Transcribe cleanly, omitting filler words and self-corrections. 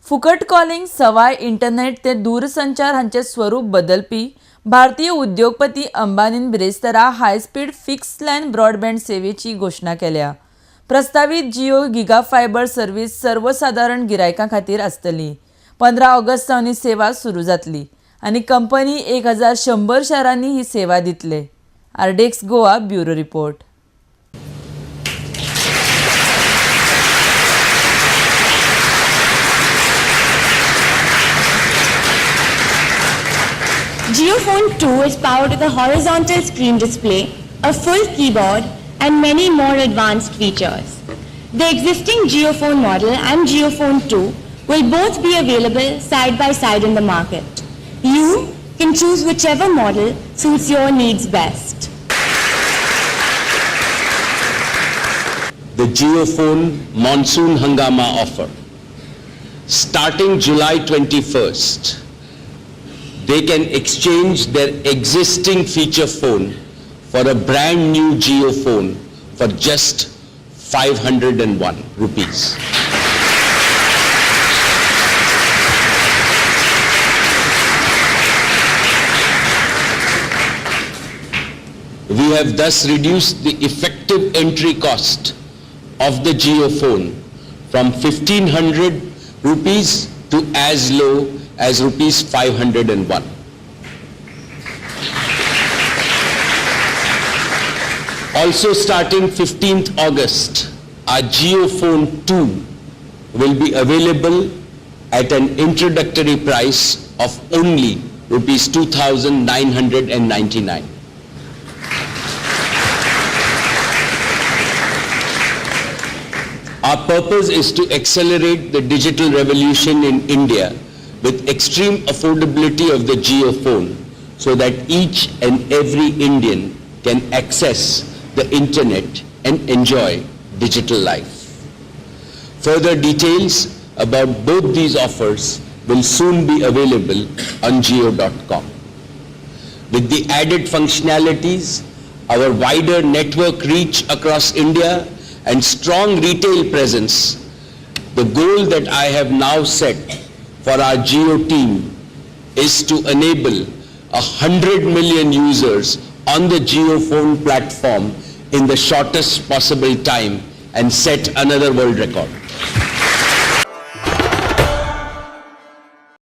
फुकट कॉलिंग सवाय इंटरनेट ते दूरसंचार हांचे स्वरूप बदलपी भारतीय उद्योगपती अंबानीन बिरेस्तारा high speed fixed line broadband सेवेची घोषणा केल्या। प्रस्तावित जियो गिगा फायबर सर्व्हिस सर्वसाधारण गिरायकां खातीर आसतली। 15 ऑगस्ट सावन ही सेवा सुरू जातली आनी कंपनी 1100 शारांनी ही सेवा दितले। RDX Goa bureau report. JioPhone 2 is powered with a horizontal screen display, a full keyboard, and many more advanced features. The existing JioPhone model and JioPhone 2 will both be available side by side in the market. You can choose whichever model suits your needs best. The JioPhone Monsoon Hangama offer. Starting July 21st, they can exchange their existing feature phone for a brand new JioPhone for just 501 rupees. We have thus reduced the effective entry cost of the JioPhone from 1500 rupees to as low as rupees 501. Also starting 15th August, our JioPhone 2 will be available at an introductory price of only rupees 2,999. Our purpose is to accelerate the digital revolution in India with extreme affordability of the JioPhone so that each and every Indian can access the internet and enjoy digital life. Further details about both these offers will soon be available on jio.com. With the added functionalities, our wider network reach across India and strong retail presence, the goal that I have now set for our Jio team is to enable 100 million users on the JioPhone platform in the shortest possible time and set another world record.